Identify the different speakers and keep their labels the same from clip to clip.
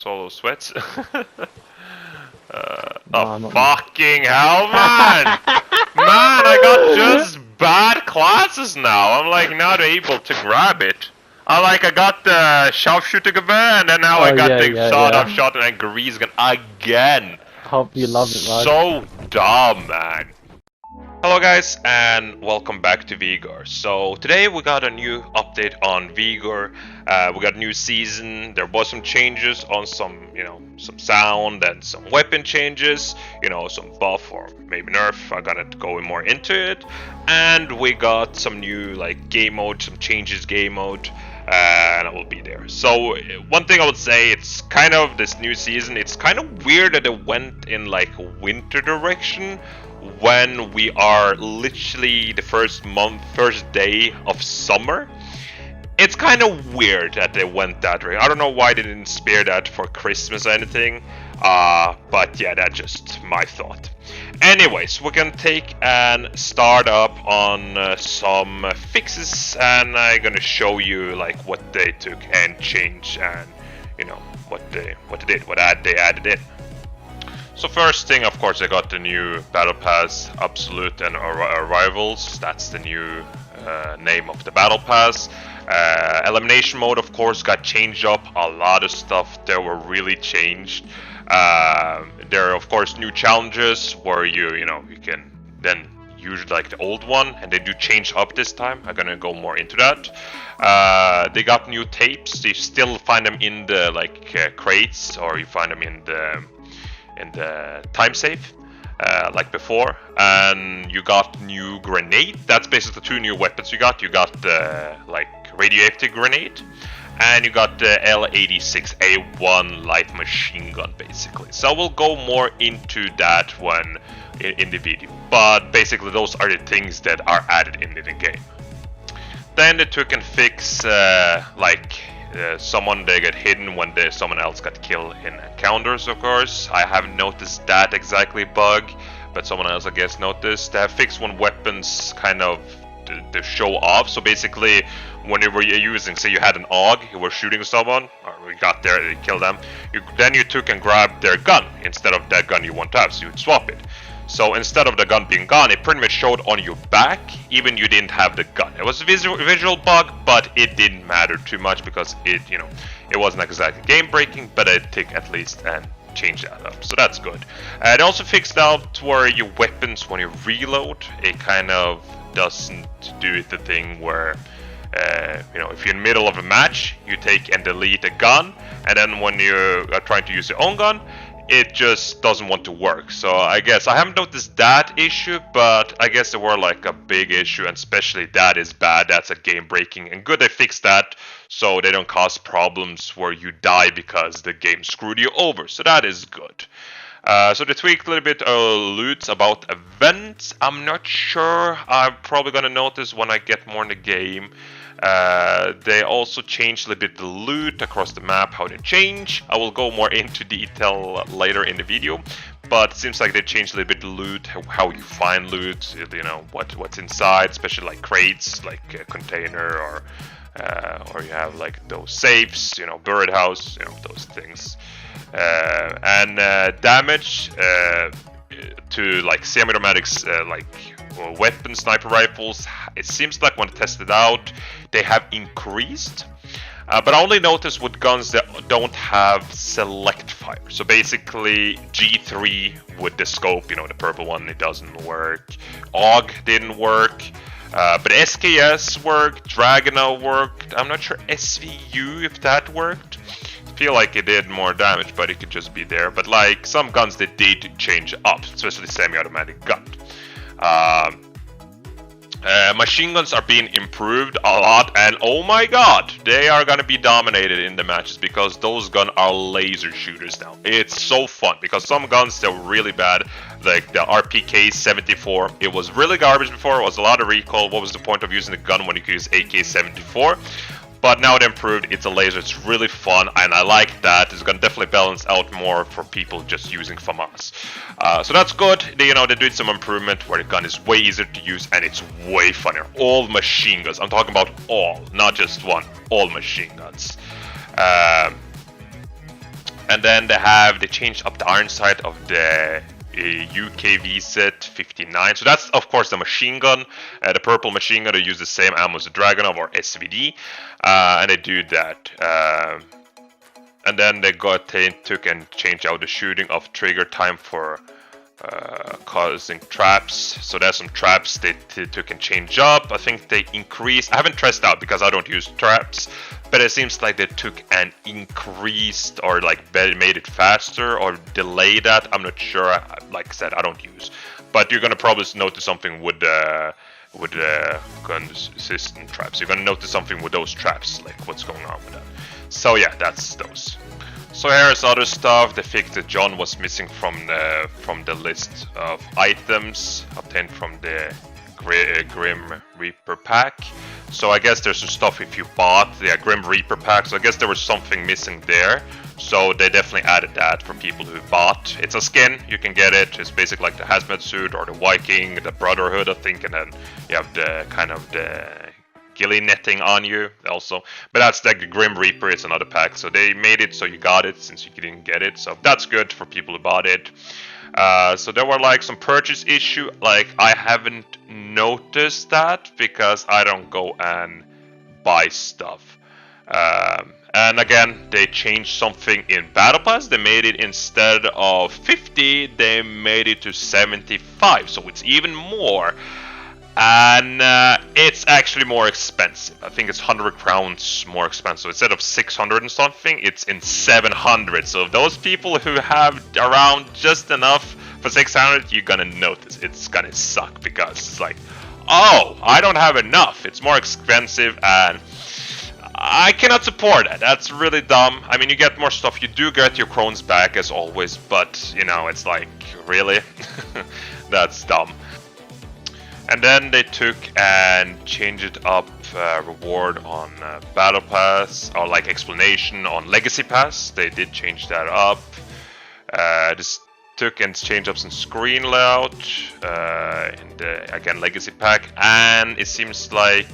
Speaker 1: Solo sweats.
Speaker 2: No,
Speaker 1: fucking hell, man! Man, I got just bad classes now. I'm like not able to grab it. I got the sharpshooter gewehr, and then now I got the sawed-off shotgun and grease gun again.
Speaker 2: Hope you love it, man.
Speaker 1: So dumb, man. Hello guys, and welcome back to Vigor. So today we got a new update on Vigor. We got a new season. There was some changes on some sound and some weapon changes. Some buff or maybe nerf. I gotta go more into it. And we got some new game mode, some changes game mode. And I will be there. So one thing I would say, it's kind of this new season. It's kind of weird that it went in winter direction when we are literally the first day of summer. It's kind of weird that they went that way. I don't know why they didn't spare that for Christmas or anything. But yeah, that's just my thought. Anyways, we can take and start up on some fixes, and I'm gonna show you what they took and changed, and what they added in. So first thing, of course, I got the new Battle Pass, Absolute and Arrivals. That's the new name of the Battle Pass. Elimination mode, of course, got changed up. A lot of stuff there were really changed. There are, of course, new challenges where you can then use the old one, and they do change up this time. I'm gonna go more into that. They got new tapes. You still find them in the crates, or you find them in the time safe, like before. And you got new grenade. That's basically two new weapons you got. You got the radioactive grenade, and you got the L86A1 light machine gun, basically. So we'll go more into that one in the video. But basically those are the things that are added in the game. Then they took and fixed someone they get hidden when someone else got killed in encounters, of course. I haven't noticed that exactly bug, but someone else I guess noticed. They have fixed when weapons kind of to show off. So basically, when you were using, say you had an AUG, you were shooting someone, or you got there, you killed them, then you took and grabbed their gun instead of that gun you want to have, so you'd swap it. So instead of the gun being gone, it pretty much showed on your back, even you didn't have the gun. It was a visual bug, but it didn't matter too much because it wasn't exactly game breaking, but I think at least and change that up, so that's good. It also fixed out where your weapons, when you reload, it kind of doesn't do the thing where if you're in the middle of a match, you take and delete a gun, and then when you are trying to use your own gun, it just doesn't want to work. So I guess I haven't noticed that issue, but I guess there were a big issue, and especially that is bad. That's a game breaking, and good they fixed that so they don't cause problems where you die because the game screwed you over. So that is good. So they tweaked a little bit loot about events. I'm not sure. I'm probably gonna notice when I get more in the game. They also changed a little bit the loot across the map, how they change. I will go more into detail later in the video, but it seems like they changed a little bit the loot, how you find loot, what's inside, especially crates, a container, or you have those safes, birdhouse, those things. And damage to semi-automatics, weapon sniper rifles, it seems like when tested out they have increased, but I only noticed with guns that don't have select fire. So basically G3 with the scope, the purple one, it doesn't work. AUG didn't work, but SKS worked, Dragunov worked. I'm not sure SVU if that worked. I feel like it did more damage, but it could just be there. But some guns they did change up, especially semi-automatic gun. Machine guns are being improved a lot, and oh my god, they are gonna be dominated in the matches because those guns are laser shooters now. It's so fun because some guns they're really bad, like the RPK 74. It was really garbage before. It was a lot of recoil. What was the point of using the gun when you could use AK-74? But now it improved, it's a laser, it's really fun, and I like that. It's gonna definitely balance out more for people just using FAMAS. So that's good. They did some improvement where the gun is way easier to use and it's way funnier. All machine guns, I'm talking about all, not just one, all machine guns. And then they changed up the iron sight of the UKV set 59. So that's of course the machine gun, the purple machine gun. They use the same ammo as the Dragonov or SVD, and they do that. And then they took and changed out the shooting of trigger time for causing traps. So there's some traps they took and changed up. I think they increased. I haven't tested out because I don't use traps, but it seems like they took and increased or like made it faster or delayed that. I'm not sure. Like I said, I don't use. But you're gonna probably notice something with consistent traps. You're gonna notice something with those traps, like what's going on with that. So yeah, that's those. So here's other stuff. They fixed that John was missing from the list of items obtained from the Grim Reaper pack. So I guess there's some stuff if you bought the Grim Reaper pack. So I guess there was something missing there. So they definitely added that for people who bought. It's a skin, you can get it. It's basically like the hazmat suit or the Viking, the Brotherhood, I think, and then you have the kind of the ghillie netting on you also. But that's the Grim Reaper, it's another pack. So they made it so you got it since you didn't get it. So that's good for people who bought it. So there were like some purchase issue. Like I haven't noticed that because I don't go and buy stuff. And again, they changed something in Battle Pass. They made it instead of 50, they made it to 75. So it's even more. And it's actually more expensive. I think it's 100 crowns more expensive. Instead of 600 and something, it's in 700. So those people who have around just enough for 600, you're gonna notice. It's gonna suck because it's like, oh, I don't have enough. It's more expensive and I cannot support it. That's really dumb. I mean, you get more stuff. You do get your crowns back as always, but you know, it's like, really? That's dumb. And then they took and changed up reward on Battle Pass, or like explanation on Legacy Pass. They did change that up. This took and changed up some screen layout in the, again, Legacy Pack. And it seems like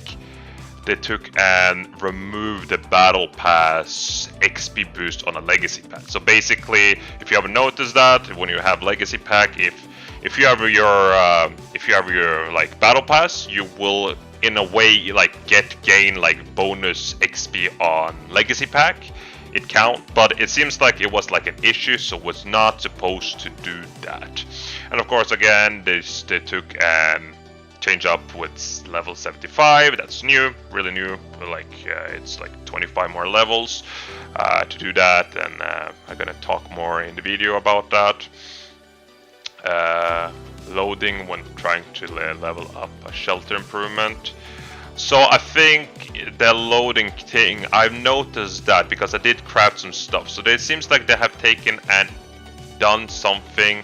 Speaker 1: they took and removed the Battle Pass XP boost on a Legacy Pack. So basically, if you haven't noticed that, when you have Legacy Pack, if you have your like Battle Pass, you will in a way like gain like bonus XP on Legacy Pack. It count, but it seems like it was like an issue, so it was not supposed to do that. And of course, again, they took and change up with level 75. That's new, really new. Like it's like 25 more levels to do that, and I'm gonna talk more in the video about that. Loading when trying to level up a shelter improvement. So I think the loading thing, I've noticed that because I did craft some stuff. So it seems like they have taken and done something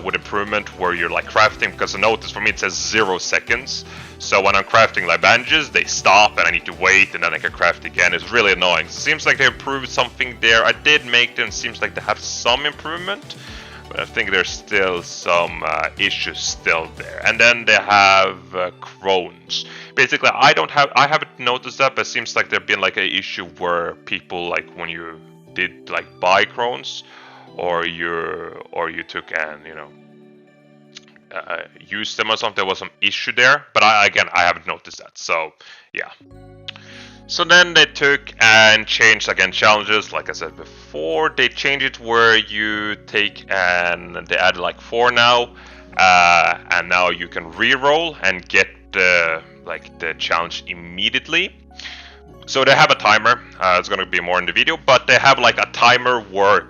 Speaker 1: with improvement where you're like crafting, because I noticed for me it says 0 seconds. So when I'm crafting like bandages, they stop and I need to wait and then I can craft again. It's really annoying. So it seems like they improved something there. I did make them, seems like they have some improvement. But I think there's still some issues still there. And then they have crones. Basically, I haven't noticed that, but it seems like there's been like an issue where people, like when you did like buy crones, or you took and used them or something, there was some issue there. But I haven't noticed that. So yeah. So then they took and changed again challenges, like I said before. They changed it where you take and they added like 4 now, and now you can re-roll and get the challenge immediately. So they have a timer. It's gonna be more in the video, but they have like a timer where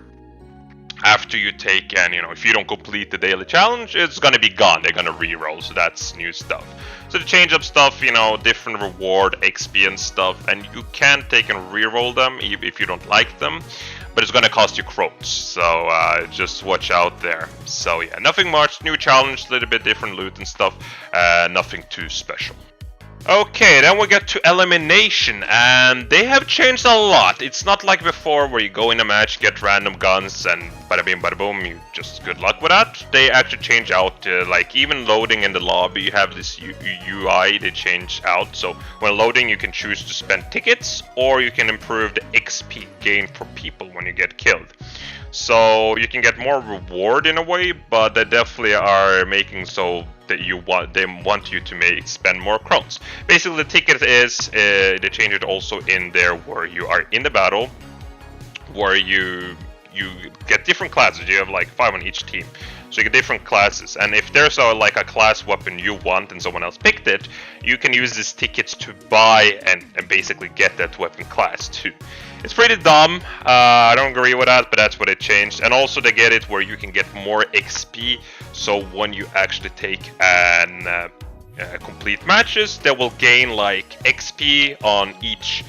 Speaker 1: after you take and if you don't complete the daily challenge, it's gonna be gone. They're gonna re-roll, so that's new stuff. So to change up stuff, different reward, XP and stuff, and you can take and re-roll them if you don't like them, but it's gonna cost you croats, so just watch out there. So yeah, nothing much, new challenge, a little bit different loot and stuff, nothing too special. Okay, then we get to elimination, and they have changed a lot. It's not like before where you go in a match, get random guns, and bada bing bada boom, you just good luck with that. They actually change out, like even loading in the lobby, you have this UI they change out. So when loading, you can choose to spend tickets, or you can improve the XP gain for people when you get killed. So you can get more reward in a way, but they definitely are making so that they want you to spend more crowns. Basically, the ticket is they change it also in there where you are in the battle, where you get different classes. You have like 5 on each team, so you get different classes. And if there's like a class weapon you want and someone else picked it, you can use these tickets to buy and basically get that weapon class too. It's pretty dumb. I don't agree with that, but that's what it changed. And also they get it where you can get more XP. So when you actually take an complete matches, they will gain like XP on each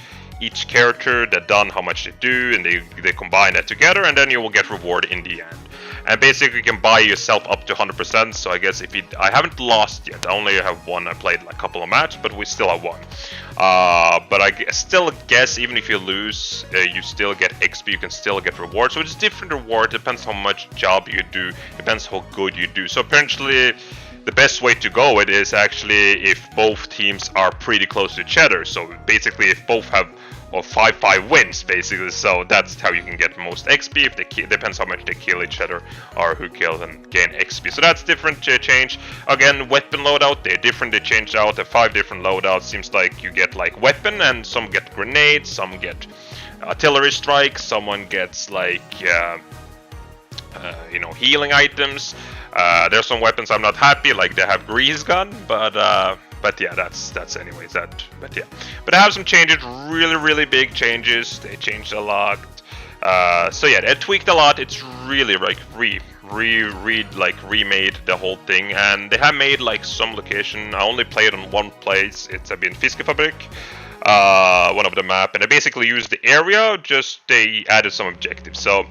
Speaker 1: character that done how much they do, and they combine that together, and then you will get reward in the end. And basically you can buy yourself up to 100%, so I guess I haven't lost yet, I only have one. I played like a couple of matches, but we still have one. But I still guess even if you lose, you still get XP, you can still get reward. So it's different reward, depends how much job you do, depends how good you do. So apparently the best way to go it is actually if both teams are pretty close to each other. So basically if both have 5-5 wins, basically. So that's how you can get most XP. If they depends how much they kill each other or who kills and gain XP. So that's different change. Again, weapon loadout, they're different. They changed out the 5 different loadouts. Seems like you get like weapon, and some get grenades, some get artillery strikes, someone gets like healing items. There's some weapons I'm not happy, like they have grease gun, but yeah, that's anyways that. But yeah, but I have some changes, really big changes. They changed a lot. So yeah, they tweaked a lot. It's really like remade the whole thing, and they have made like some location. I only played on one place. It's been Fiskefabrik, one of the map, and they basically used the area. Just they added some objectives. So.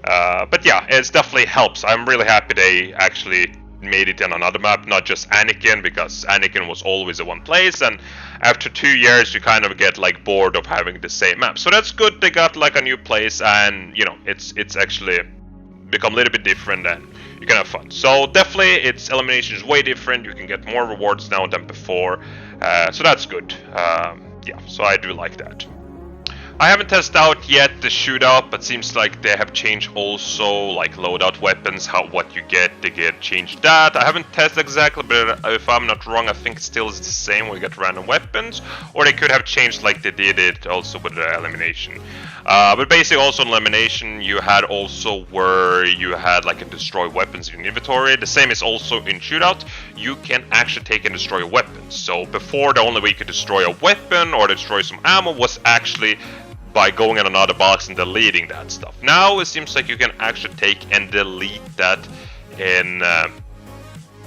Speaker 1: But yeah, it definitely helps. I'm really happy they actually made it in another map, not just Anakin, because Anakin was always in one place, and after 2 years you kind of get like bored of having the same map. So that's good, they got like a new place, and it's actually become a little bit different, and you can have fun. So definitely its elimination is way different, you can get more rewards now than before, so that's good. Yeah, so I do like that. I haven't tested out yet the shootout, but seems like they have changed also like loadout weapons, what you get, they get changed that. I haven't tested exactly, but if I'm not wrong, I think still is the same, we get random weapons, or they could have changed like they did it also with the elimination. But basically also in elimination you had also where you had like a destroy weapons in your inventory. The same is also in shootout, you can actually take and destroy weapons. So before the only way you could destroy a weapon or destroy some ammo was actually by going in another box and deleting that stuff. Now it seems like you can actually take and delete that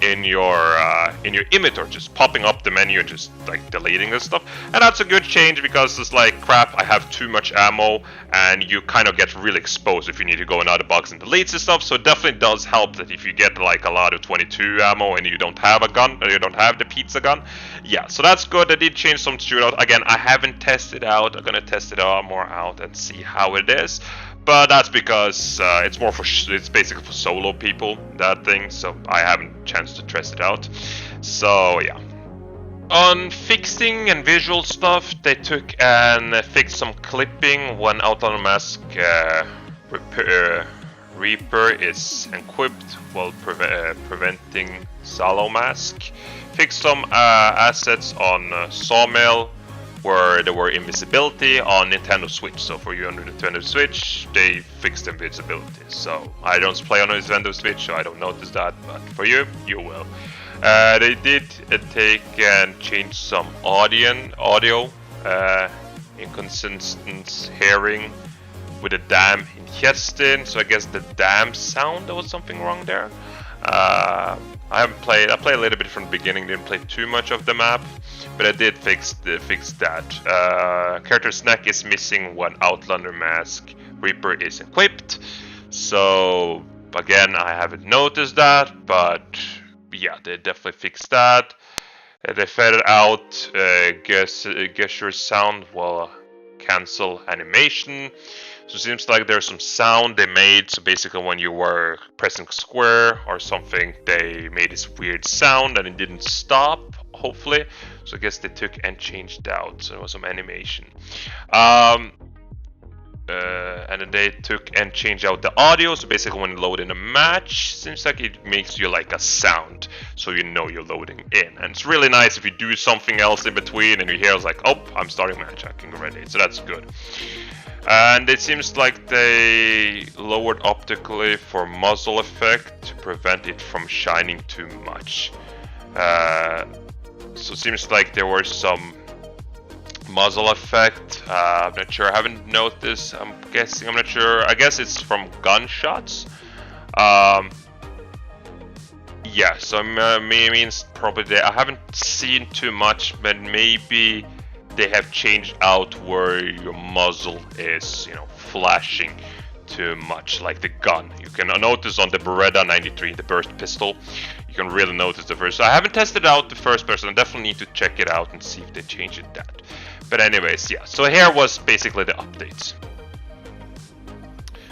Speaker 1: in your inventory, just popping up the menu and just like deleting this stuff. And that's a good change, because it's like, crap, I have too much ammo, and you kind of get really exposed if you need to go in another box and delete this stuff. So it definitely does help that if you get like a lot of 22 ammo and you don't have a gun, or you don't have the pizza gun. Yeah, so that's good. I did change some shootout. Again, I haven't tested out. I'm gonna test it out more out and see how it is. But that's because it's basically for solo people, that thing, so I haven't chance to test it out. So yeah. On fixing and visual stuff, they took and fixed some clipping when Outlander Mask Reaper is equipped while preventing Salo Mask. Fixed some assets on Sawmill, where there were invisibility on Nintendo Switch. So for you on Nintendo Switch, they fixed invisibility. So I don't play on Nintendo Switch, so I don't notice that, but for you, you will. They did take and change some audio inconsistent hearing with a dam in Hestin. So I guess the dam sound, there was something wrong there. I played a little bit from the beginning, didn't play too much of the map, but I did fix that. Character's neck is missing when Outlander Mask Reaper is equipped. So again, I haven't noticed that, but yeah, they definitely fixed that. They faded out gesture sound while cancel animation. So it seems like there's some sound they made. So basically when you were pressing square or something, they made this weird sound and it didn't stop, hopefully. So I guess they took and changed out. So it was some animation. And then they took and changed out the audio. So basically when you load in a match, seems like it makes you like a sound, so you know you're loading in. And it's really nice if you do something else in between and you hear it's like, oh, I'm starting a match, I can go ready. So that's good. And it seems like they lowered optically for muzzle effect to prevent it from shining too much. So it seems like there were some muzzle effect. I'm not sure. I haven't noticed. I'm guessing. I'm not sure. I guess it's from gunshots. Yeah. So means probably they. I haven't seen too much, but maybe they have changed out where your muzzle is, flashing too much, like the gun. You can notice on the Beretta 93, the burst pistol. You can really notice the first. I haven't tested out the first person. I definitely need to check it out and see if they changed it that. But anyways, yeah. So here was basically the updates.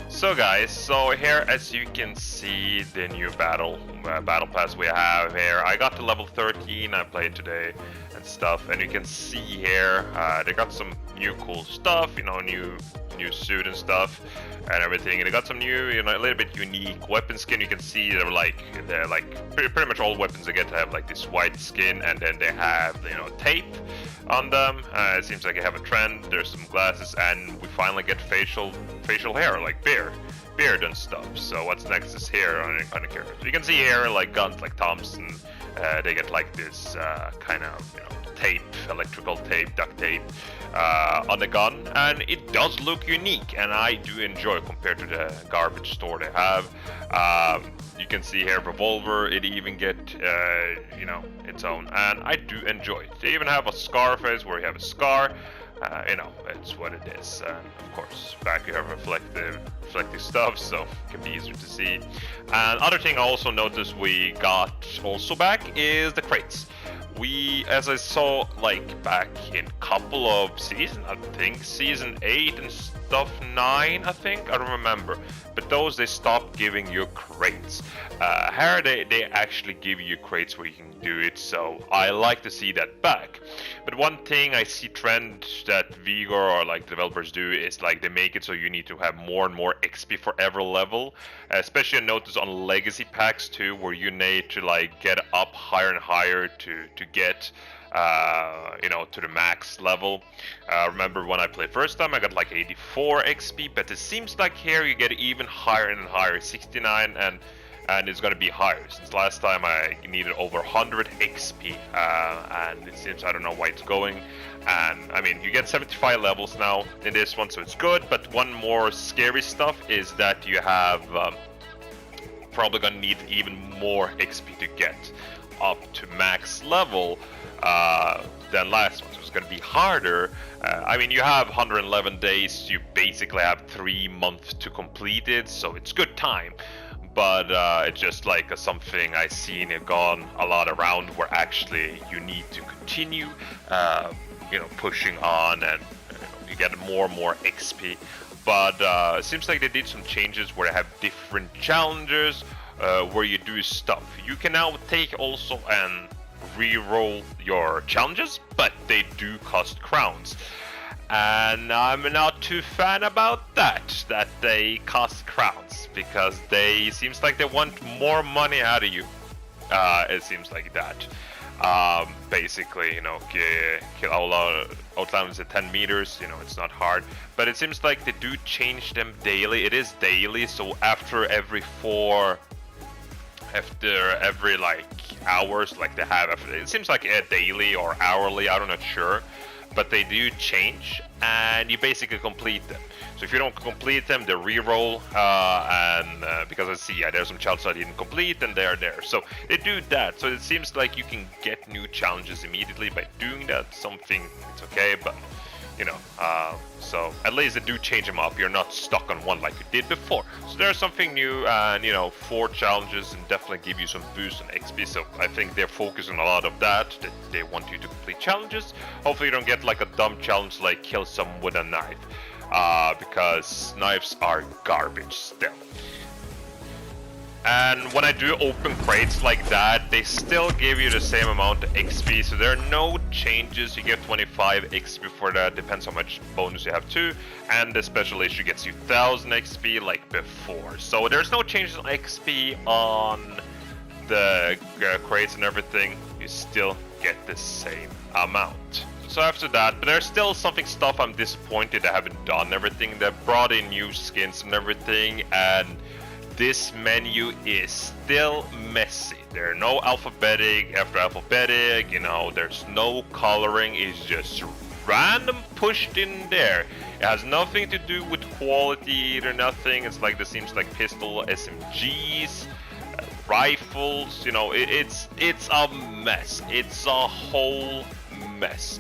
Speaker 1: So guys, here as you can see the new battle pass we have here. I got to level 13. I played today and stuff, and you can see here they got some new cool stuff. New suit and stuff and everything, and they got some new, a little bit unique weapon skin. You can see they're like pretty much all weapons they get to have like this white skin, and then they have tape on them. It seems like they have a trend. There's some glasses, and we finally get facial hair, like beard and stuff. So what's next is hair on the character. So you can see here like guns like Thompson, they get like this kind of tape, electrical tape, duct tape on the gun, and it does look unique, and I do enjoy compared to the garbage store they have. You can see here revolver, it even get its own, and I do enjoy it. They even have a scar face where you have a scar. It's what it is. And of course, back you have reflective stuff, so it can be easier to see. And other thing I also noticed we got also back is the crates. As I saw like back in couple of seasons, I think season 8 and stuff 9, I think, I don't remember. But those, they stopped giving you crates. Here they actually give you crates where you can do it, so I like to see that back. But one thing I see trend that Vigor or like developers do is like they make it so you need to have more and more XP for every level. Especially I notice on legacy packs too, where you need to like get up higher and higher to get to the max level. Remember when I played first time, I got like 84 XP, but it seems like here you get even higher and higher, 69, and it's gonna be higher. Since last time I needed over 100 XP, and it seems, I don't know why it's going. And I mean, you get 75 levels now in this one, so it's good. But one more scary stuff is that you have probably gonna need even more XP to get up to max level than last one, so it's going to be harder. I mean, you have 111 days, you basically have 3 months to complete it, so it's good time. But it's just like something I seen it gone a lot around, where actually you need to continue pushing on, and you get more and more XP. But it seems like they did some changes where they have different challenges where you do stuff. You can now take also and re-roll your challenges, but they do cost crowns. And I'm not too fan about that they cost crowns, because they seems like they want more money out of you. It seems like that. Basically, kill outlanders at 10 meters, it's not hard. But it seems like they do change them daily. It is daily, so after every like hours, like they have, it seems like a daily or hourly, I'm not sure, but they do change, and you basically complete them. So if you don't complete them, they re-roll, and because I see, there's some challenges I didn't complete, and they're there. So they do that. So it seems like you can get new challenges immediately by doing that. Something, it's okay, but you know, so at least they do change them up. You're not stuck on one like you did before. So there's something new, and you know, 4 challenges and definitely give you some boost on XP. So I think they're focusing a lot of that they want you to complete challenges. Hopefully you don't get like a dumb challenge like kill someone with a knife, because knives are garbage still. And when I do open crates like that, they still give you the same amount of XP, so there are no changes. You get 25 XP for that, depends how much bonus you have too, and the special issue gets you 1000 XP like before. So there's no changes in XP on the crates and everything, you still get the same amount. So after that, but there's still stuff I'm disappointed I haven't done everything. They brought in new skins and everything, and this menu is still messy. There are no alphabetic after alphabetic, you know, there's no coloring, it's just random pushed in there. It has nothing to do with quality or nothing. It's like, this seems like pistol, SMGs, rifles, you know, it's a mess. It's a whole mess.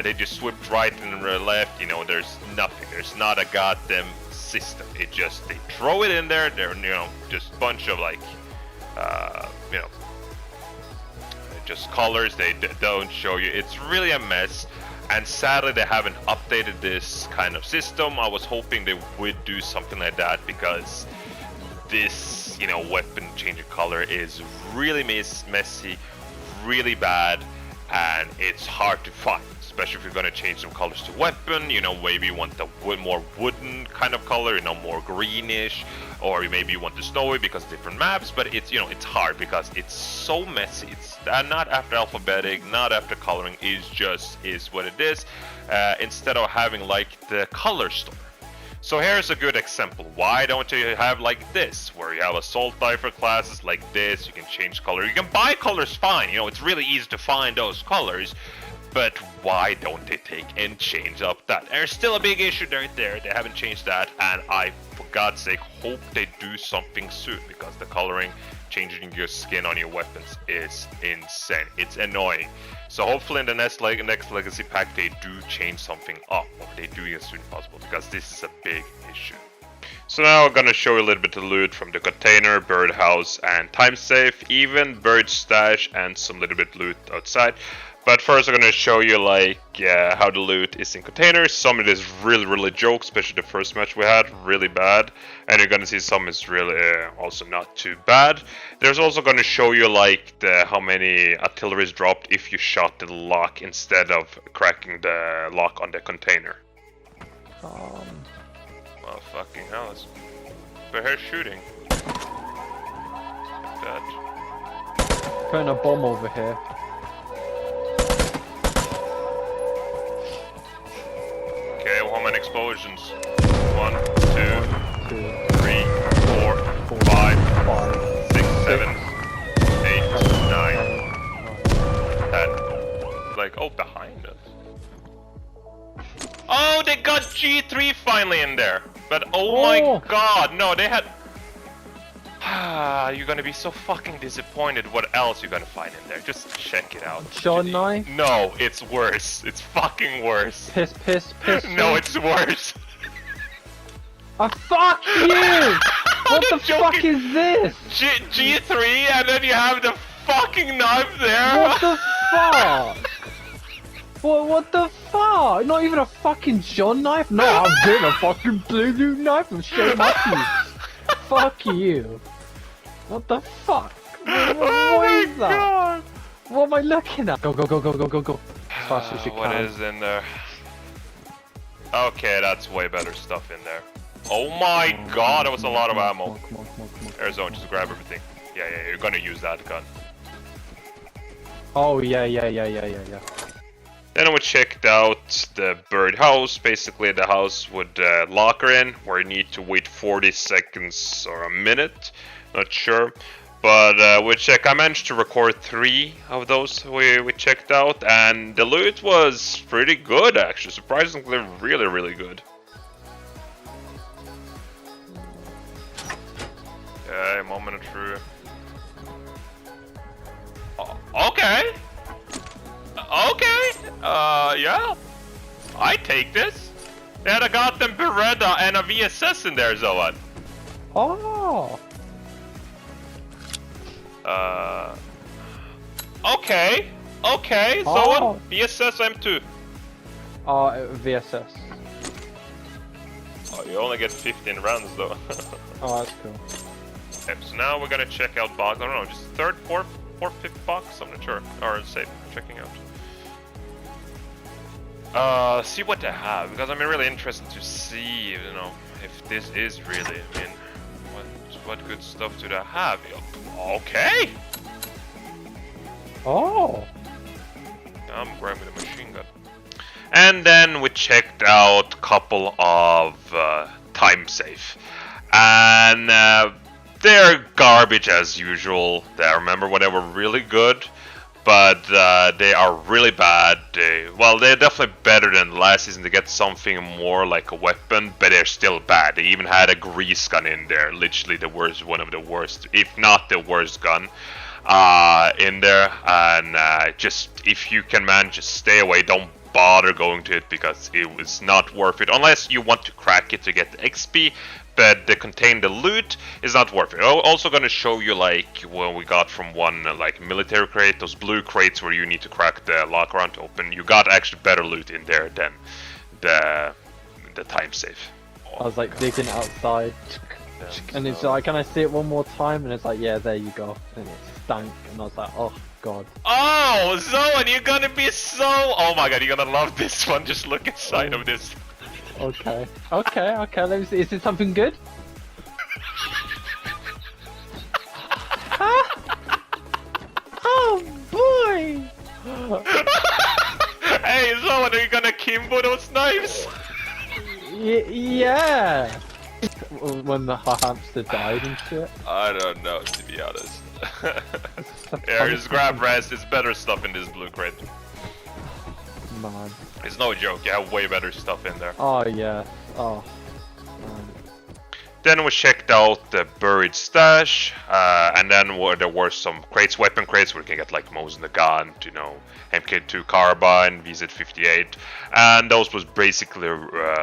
Speaker 1: They just swept right and left, you know, there's nothing. There's not a goddamn system. It just, they throw it in there. They're, you know, just bunch of like, you know, just colors. They don't show you. It's really a mess. And sadly, they haven't updated this kind of system. I was hoping they would do something like that, because this, you know, weapon changing color is really messy, really bad, and it's hard to find. Especially if you're gonna change some colors to weapon, you know, maybe you want the more wooden kind of color, you know, more greenish, or maybe you want the snowy because different maps. But it's, you know, it's hard because it's so messy. It's not after alphabetic, not after coloring. Is what it is. Instead of having like the color store. So here's a good example. Why don't you have like this, where you have assault rifle classes like this? You can change color. You can buy colors fine. You know, it's really easy to find those colors. But why don't they take and change up that? There's still a big issue right there. They haven't changed that, and I, for God's sake, hope they do something soon, because the coloring, changing your skin on your weapons is insane. It's annoying. So hopefully in the next Legacy Pack they do change something up. They do it as soon as possible, because this is a big issue. So now I'm gonna show you a little bit of loot from the container, birdhouse, and time safe, even bird stash, and some little bit loot outside. But first I'm gonna show you like how the loot is in containers. Some of it is really joke, especially the first match we had, really bad. And you're gonna see some is really also not too bad. There's also gonna show you like how many artillery is dropped if you shot the lock instead of cracking the lock on the container. Well, fucking hell, we're here shooting. Like that.
Speaker 2: Putting a bomb over here.
Speaker 1: Okay, how many explosions? 1, 2, 3, 4, 5, 6, 7, 8, 9, 10. Like, oh, behind us. Oh, they got G3 finally in there. But oh my god, no, they had... You're gonna be so fucking disappointed what else you're gonna find in there. Just check it out.
Speaker 2: Sean knife?
Speaker 1: No, it's worse. It's fucking worse.
Speaker 2: Piss.
Speaker 1: No, it's worse.
Speaker 2: Fuck you! What the fuck is this?
Speaker 1: G3 and then you have the fucking knife there.
Speaker 2: What the fuck? What the fuck? Not even a fucking John knife? No, I'm getting a fucking blue knife and show my teeth. Fuck you. What the fuck? What is that?
Speaker 1: God.
Speaker 2: What am I looking at? Go. Fast as you can.
Speaker 1: What is in there? Okay, that's way better stuff in there. Oh my god, that was a lot of ammo.
Speaker 2: Come on.
Speaker 1: Arizona, just grab everything. Yeah, you're gonna use that gun.
Speaker 2: Oh, yeah.
Speaker 1: Then we checked out the birdhouse, basically the house with the locker in, where you need to wait 40 seconds or a minute, not sure. But I managed to record 3 of those we checked out, and the loot was pretty good actually, surprisingly really good. Okay, moment through. Okay. Yeah. I take this. They had a goddamn Beretta and a VSS in there, Zoan.
Speaker 2: Oh.
Speaker 1: Okay. Okay,
Speaker 2: Oh.
Speaker 1: Zoan. VSS M2.
Speaker 2: VSS.
Speaker 1: Oh, you only get 15 rounds though.
Speaker 2: Oh, that's cool.
Speaker 1: Okay, so now we're gonna check out box. I don't know, just third, fourth, fifth box. I'm not sure. Or say checking out. See what they have, because I'm really interested to see, you know, if this is really. I mean, what good stuff do they have? Okay.
Speaker 2: Oh.
Speaker 1: I'm grabbing the machine gun. And then we checked out a couple of time safe, and they're garbage as usual. I remember when they were really good, but they are really bad. They're definitely better than last season to get something more like a weapon, but they're still bad. They even had a grease gun in there, literally the worst, one of the worst, if not the worst gun in there. And just if you can manage to stay away, don't bother going to it because it was not worth it unless you want to crack it to get the XP. But the contain the loot is not worth it. I'm also gonna show you like what we got from one like military crate, those blue crates where you need to crack the lock around to open. You got actually better loot in there than the time safe.
Speaker 2: I was like digging outside, and it's like, can I see it one more time? And it's like, yeah, there you go. And it stank, and I was like, oh god.
Speaker 1: Oh, Zoan, you're gonna be so. Oh my god, you're gonna love this one. Just look inside of this.
Speaker 2: Okay. Let me see. Is it something good? Oh boy!
Speaker 1: Hey, Zoan, are you gonna Kimbo those knives?
Speaker 2: Yeah! When the hamster died and shit.
Speaker 1: I don't know, to be honest. Here, just grab rest. It's better stuff in this blue crate.
Speaker 2: Man.
Speaker 1: It's no joke, you have way better stuff in there.
Speaker 2: Oh yeah. Oh. Man.
Speaker 1: Then we checked out the buried stash, and then there were some crates, weapon crates, where you can get like Mosin the gun, you know, MK2 carbine, VZ58, and those was basically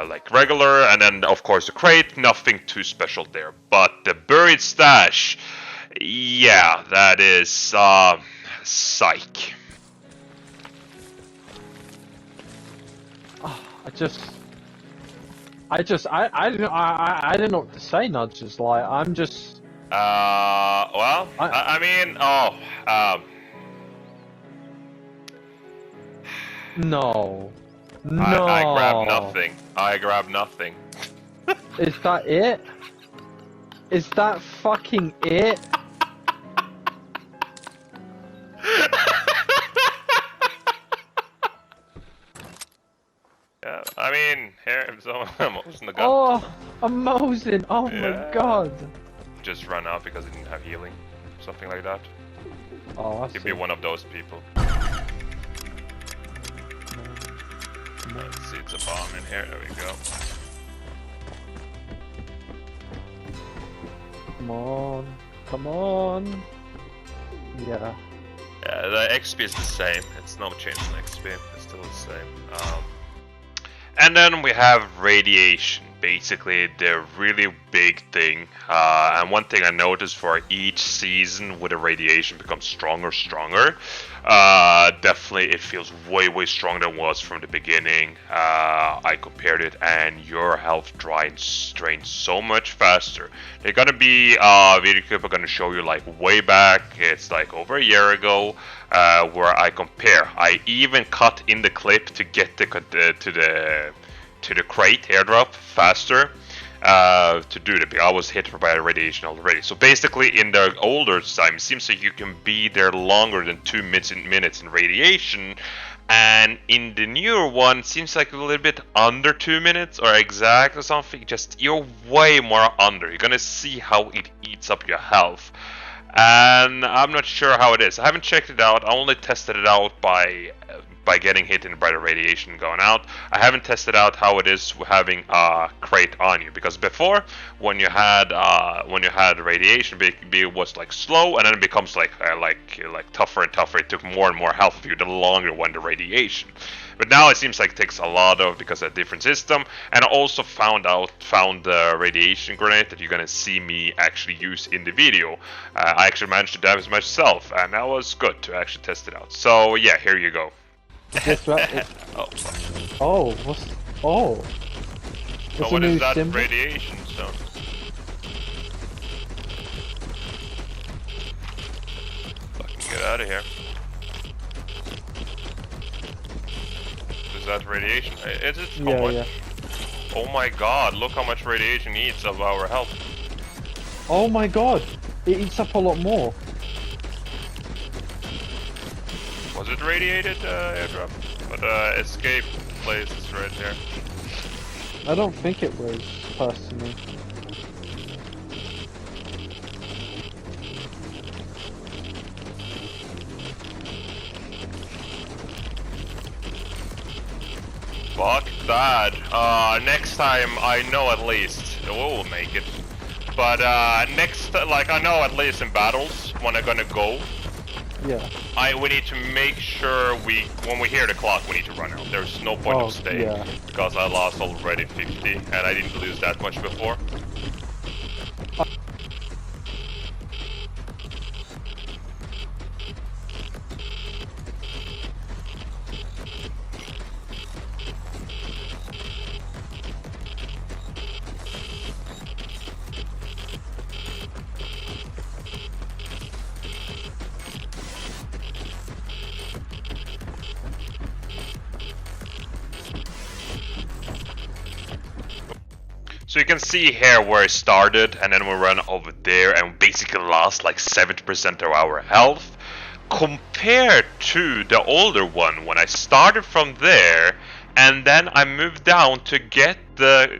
Speaker 1: like regular. And then of course the crate, nothing too special there. But the buried stash, yeah, that is psych.
Speaker 2: Oh, I didn't know what to say. Not just like I'm just.
Speaker 1: Well, I mean,
Speaker 2: No. No.
Speaker 1: I grabbed nothing. I grabbed nothing.
Speaker 2: Is that it? Is that fucking it?
Speaker 1: Yeah, I mean, here, someone Mosin the gun.
Speaker 2: Oh, a Mosin! Oh
Speaker 1: Yeah.
Speaker 2: my god!
Speaker 1: Just run out because it didn't have healing. Something like that.
Speaker 2: Oh, I
Speaker 1: You'd
Speaker 2: see.
Speaker 1: be one of those people. Let's see, it's a bomb in here. There we go.
Speaker 2: Come on. Come on. Yeah.
Speaker 1: Yeah, the XP is the same. It's no change in XP. It's still the same. And then we have radiation. Basically, the really big thing. And one thing I noticed for each season, with the radiation becomes stronger. Definitely, it feels way stronger than it was from the beginning. I compared it, and your health drains so much faster. They're gonna be video clip. I'm gonna show you like way back. It's like over a year ago, where I compare. I even cut in the clip to get to the crate airdrop faster to do it, because I was hit by radiation already. So basically, in the older time, it seems like you can be there longer than 2 minutes in radiation, and in the newer one, seems like a little bit under 2 minutes or exact or something. Just you're way more under. You're gonna see how it eats up your health. And I'm not sure how it is. I haven't checked it out. I only tested it out by by getting hit by the radiation going out. I haven't tested out how it is having a crate on you, because before when you had radiation, it was like slow, and then it becomes like tougher and tougher. It took more and more health of you the longer when the radiation. But now it seems like it takes a lot of, because of a different system. And I also found the radiation grenade that you're gonna see me actually use in the video. I actually managed to damage myself, and that was good to actually test it out. So yeah, here you go.
Speaker 2: Oh, what's... Oh. What's
Speaker 1: what is that
Speaker 2: symbol?
Speaker 1: radiation zone? Fucking get out of here. Is that radiation? Is it? How much?
Speaker 2: Yeah.
Speaker 1: Oh my god, look how much radiation eats of our health.
Speaker 2: Oh my god, it eats up a lot more.
Speaker 1: Was it radiated airdrop? But escape place is right here.
Speaker 2: I don't think it was, personally.
Speaker 1: Fuck that. Next time I know at least we'll make it. But next, like I know at least in battles when I'm gonna go.
Speaker 2: Yeah.
Speaker 1: We need to make sure when we hear the clock, we need to run out. There's no point of staying,
Speaker 2: yeah.
Speaker 1: because I lost already 50, and I didn't lose that much before. So you can see here where it started, and then we run over there and basically lost like 70% of our health. Compared to the older one, when I started from there, and then I moved down to get the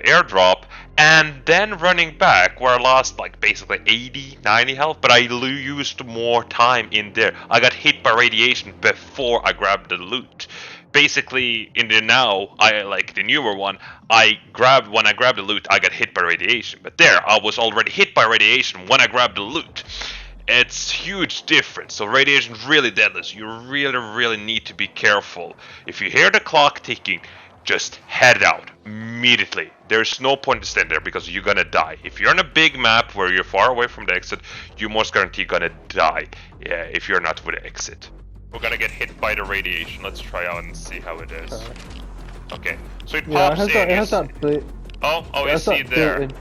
Speaker 1: airdrop, and then running back where I lost like basically 80, 90 health, but I used more time in there. I got hit by radiation before I grabbed the loot. Basically, in the now, I like the newer one, when I grabbed the loot, I got hit by radiation. But there, I was already hit by radiation when I grabbed the loot. It's huge difference. So radiation is really deadly. So you really need to be careful. If you hear the clock ticking, just head out immediately. There's no point to stand there because you're gonna die. If you're on a big map where you're far away from the exit, you most guarantee gonna die. Yeah, if you're not with the exit. We're gonna get hit by the radiation. Let's try out and see how it is. Okay, so it pops in.
Speaker 2: It has that bit.
Speaker 1: Oh, you see there.
Speaker 2: In.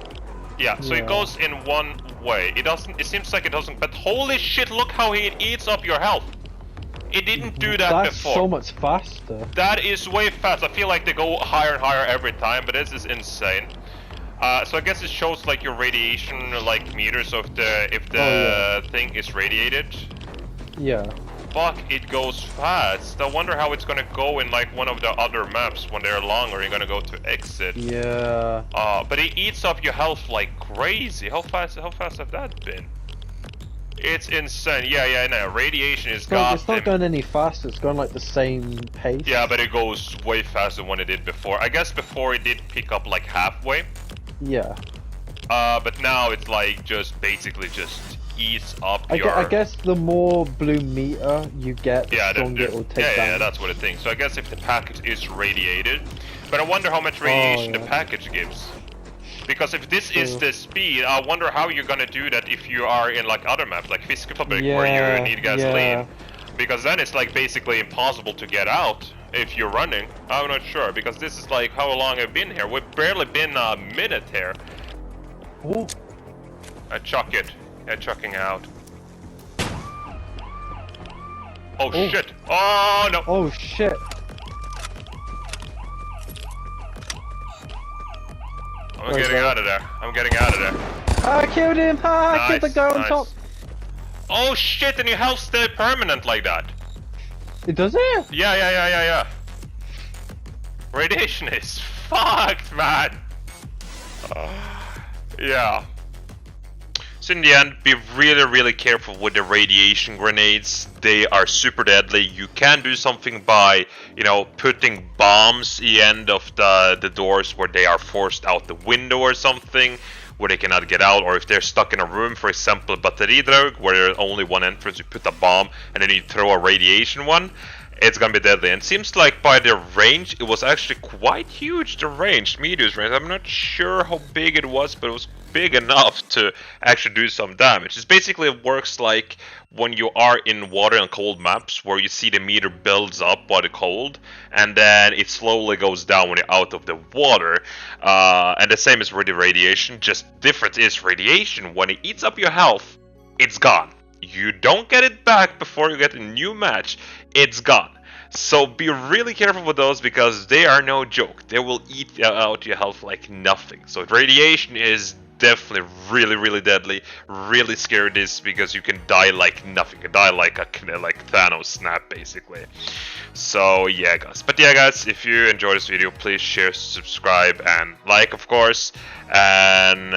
Speaker 1: Yeah, so it goes in one way. It doesn't. It seems like it doesn't. But holy shit! Look how it eats up your health. It didn't do that before.
Speaker 2: That's so much faster.
Speaker 1: That is way fast. I feel like they go higher and higher every time, but this is insane. So I guess it shows like your radiation like meter. So if the thing is radiated.
Speaker 2: Yeah.
Speaker 1: Fuck, it goes fast. I wonder how it's gonna go in like one of the other maps when they're longer. You're gonna go to exit.
Speaker 2: Yeah.
Speaker 1: But it eats up your health like crazy. How fast have that been? It's insane. Yeah, no. Radiation is got.
Speaker 2: It's not going any faster. It's going like the same pace.
Speaker 1: Yeah, but it goes way faster than it did before. I guess before it did pick up like halfway.
Speaker 2: Yeah.
Speaker 1: But now it's like just basically just eats up your...
Speaker 2: I guess the more blue meter you get, the stronger it will take down.
Speaker 1: Yeah, that's what I think. So I guess if the package is radiated, but I wonder how much radiation the package gives. Because if this is the speed, I wonder how you're gonna do that if you are in like other maps, like Fiskefabrik, where you need gasoline. Because then it's like basically impossible to get out if you're running. I'm not sure, because this is like how long I've been here. We've barely been a minute here.
Speaker 2: Ooh.
Speaker 1: I chuck it. Yeah, chucking out. Oh shit! Oh no!
Speaker 2: Oh shit!
Speaker 1: I'm getting out of there. I'm getting out of there.
Speaker 2: I killed him! I killed the guy on top!
Speaker 1: Oh shit, and your health stay permanent like that.
Speaker 2: It does it?
Speaker 1: Yeah. Radiation is fucked, man. Yeah. So So in the end, be really careful with the radiation grenades. They are super deadly. You can do something by, you know, putting bombs at the end of the doors where they are forced out the window or something, where they cannot get out, or if they're stuck in a room, for example, batteridraug, where there's only one entrance, you put a bomb and then you throw a radiation one. It's gonna be deadly. And it seems like by the range, it was actually quite huge, the range, Meteor's range. I'm not sure how big it was, but it was big enough to actually do some damage. It basically works like when you are in water on cold maps, where you see the meter builds up by the cold, and then it slowly goes down when you're out of the water. And the same is with the radiation, just difference is radiation, when it eats up your health, it's gone. You don't get it back before you get a new match. It's gone. So be really careful with those because they are no joke. They will eat out your health like nothing. So radiation is definitely really deadly. Really scary this because you can die like nothing. You can die like Thanos snap basically. So yeah guys. But yeah guys, if you enjoyed this video, please share, subscribe and like of course. And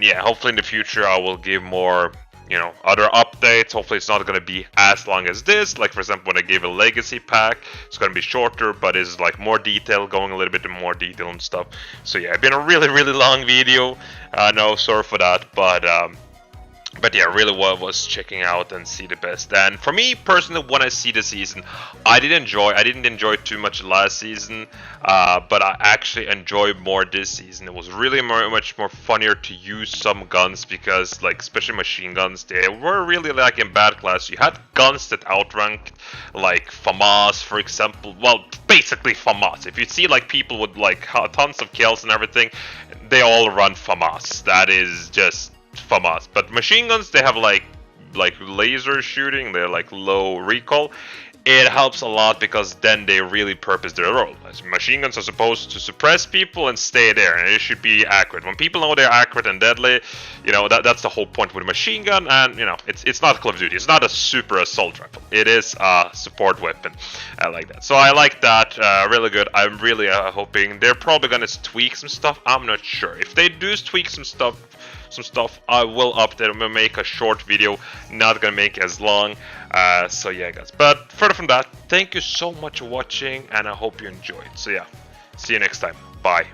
Speaker 1: yeah, hopefully in the future I will give more, you know, other updates. Hopefully it's not going to be as long as this. Like for example, when I gave a legacy pack, it's going to be shorter, but it's like more detail, going a little bit more detail and stuff. So yeah, it's been a really long video. No, sorry for that, but yeah, really was checking out and see the best. And for me personally, when I see the season, I didn't enjoy too much last season, but I actually enjoyed more this season. It was really much more funnier to use some guns because, like, especially machine guns, they were really like in bad class. You had guns that outranked, like FAMAS, for example. Well, basically FAMAS. If you see like people with like tons of kills and everything, they all run FAMAS. That is just FAMAS. But machine guns, they have like laser shooting, they're like low recoil. It helps a lot because then they really purpose their role. As machine guns are supposed to suppress people and stay there, and it should be accurate. When people know they're accurate and deadly, you know, that's the whole point with a machine gun. And you know, it's not Call of Duty. It's not a super assault rifle. It is a support weapon. I like that. So I like that. Really good. I'm really hoping they're probably gonna tweak some stuff. I'm not sure. If they do tweak some stuff, I will update. I'm gonna make a short video, not gonna make as long. So yeah guys, but further from that, thank you so much for watching and I hope you enjoyed. So yeah, see you next time. Bye.